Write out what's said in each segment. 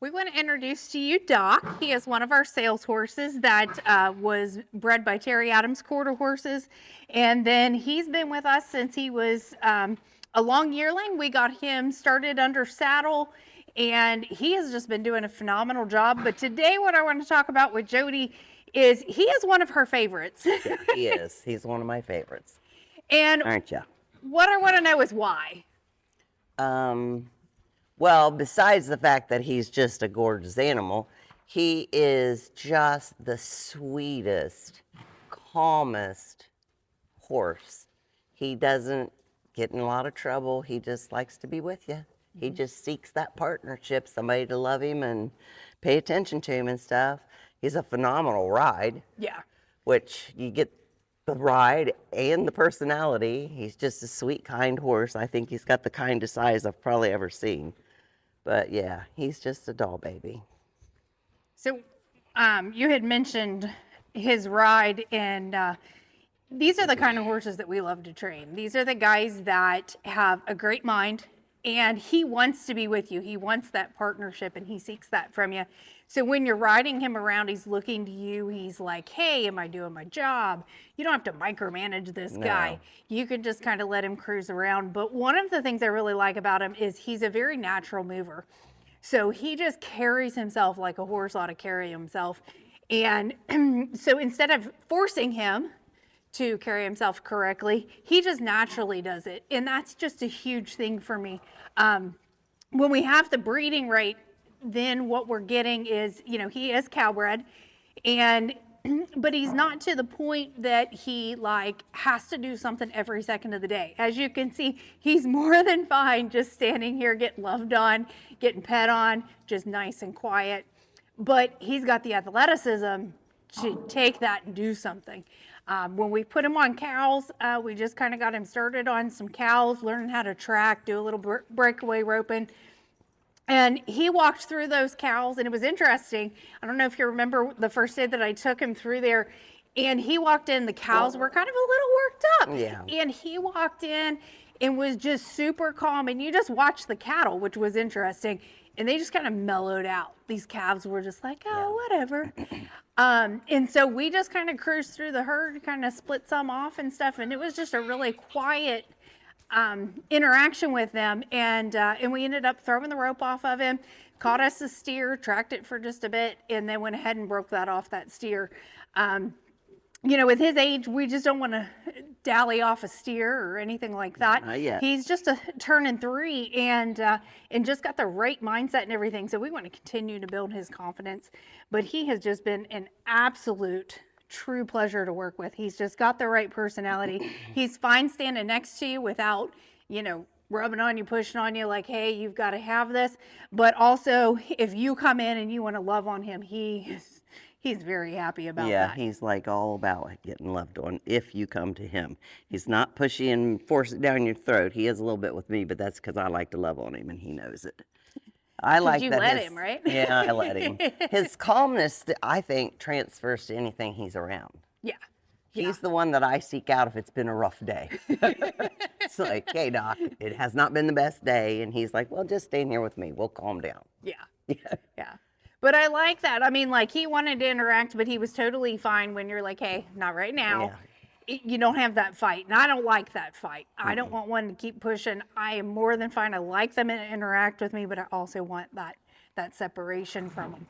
We want to introduce to you Doc. He is one of our sales horses that was bred by Terry Adams Quarter Horses. And then he's been with us since he was a long yearling. We got him started under saddle, and he has just been doing a phenomenal job. But today what I want to talk about with Jody is he is one of her favorites. Yeah, he is. He's one of my favorites. And aren't you? What I want to know is why. Well, besides the fact that he's just a gorgeous animal, he is just the sweetest, calmest horse. He doesn't get in a lot of trouble. He just likes to be with you. He just seeks that partnership, somebody to love him and pay attention to him and stuff. He's a phenomenal ride. Yeah. Which you get the ride and the personality. He's just a sweet, kind horse. I think he's got the kindest eyes I've probably ever seen. But yeah, he's just a doll baby. So you had mentioned his ride, and these are the kind of horses that we love to train. These are the guys that have a great mind, and he wants to be with you. He wants that partnership, and he seeks that from you. So when you're riding him around, he's looking to you. He's like, hey, am I doing my job? You don't have to micromanage this guy. You can just kind of let him cruise around. But one of the things I really like about him is he's a very natural mover. So he just carries himself like a horse ought to carry himself. And so instead of forcing him to carry himself correctly, he just naturally does it. And that's just a huge thing for me. When we have the breeding right, then what we're getting is, you know, he is cowbred, and but he's not to the point that he like has to do something every second of the day. As you can see, he's more than fine just standing here getting loved on, getting pet on, just nice and quiet. But he's got the athleticism to take that and do something. When we put him on cows, we just kind of got him started on some cows, learning how to track, do a little breakaway roping. And he walked through those cows, and it was interesting. I don't know if you remember the first day that I took him through there, and he walked in, the cows were kind of a little worked up. Yeah. And he walked in and was just super calm. And you just watched the cattle, which was interesting. And they just kind of mellowed out. These calves were just like, oh, whatever. And so we just kind of cruised through the herd, kind of split some off and stuff. And it was just a really quiet interaction with them, and we ended up throwing the rope off of him, caught us a steer, tracked it for just a bit, and then went ahead and broke that off that steer. You know, with his age, we just don't want to dally off a steer or anything like that. Not yet. He's just turning 3 and just got the right mindset and everything. So we want to continue to build his confidence. But he has just been an absolute true pleasure to work with. He's just got the right personality. He's fine standing next to you without, you know, rubbing on you, pushing on you like, hey, you've got to have this. But also, if you come in and you want to love on him, he's very happy about that. Yeah, he's like all about getting loved on if you come to him. He's not pushy and force it down your throat. He is a little bit with me, but that's because I like to love on him and he knows it. I like you that. let him, right? Yeah, I let him. His calmness, I think, transfers to anything he's around. Yeah. He's the one that I seek out if it's been a rough day. It's like, hey, Doc, it has not been the best day. And he's like, well, just stay here with me. We'll calm down. Yeah. Yeah. But I like that. I mean, like, he wanted to interact, but he was totally fine when you're like, hey, not right now. Yeah. You don't have that fight. And I don't like that fight. I don't want one to keep pushing. I am more than fine. I like them to interact with me, but I also want that separation from them.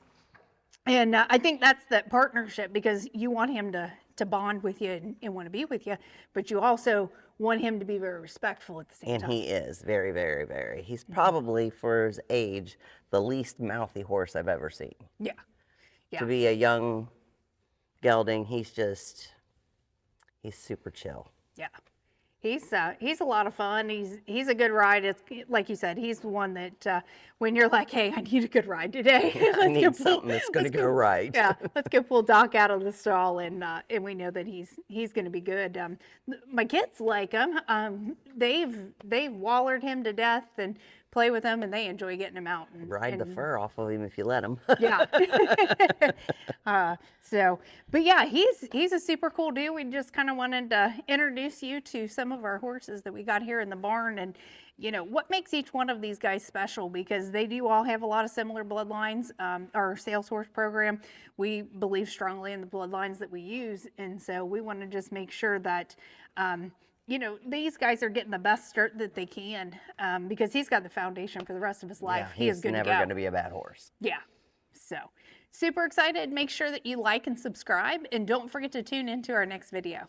And I think that's that partnership, because you want him to bond with you and want to be with you, but you also want him to be very respectful at the same time. And he is very, very, very. He's probably, for his age, the least mouthy horse I've ever seen. Yeah. To be a young gelding, he's super chill. Yeah. He's a lot of fun. He's a good ride. It's like you said, he's the one that when you're like, hey, I need a good ride today. I need something that's going to go right. Yeah, let's go pull Doc out of the stall, and we know that he's going to be good. My kids like him. They've wallered him to death and play with them, and they enjoy getting them out. Ride the fur off of him if you let him. Yeah. But yeah, he's a super cool dude. We just kind of wanted to introduce you to some of our horses that we got here in the barn, and what makes each one of these guys special, because they do all have a lot of similar bloodlines. Our sales horse program, we believe strongly in the bloodlines that we use, and so we want to just make sure that these guys are getting the best start that they can, because he's got the foundation for the rest of his life. Yeah, he is he's good never to go. going to be a bad horse. Yeah. So super excited. Make sure that you like and subscribe, and don't forget to tune into our next video.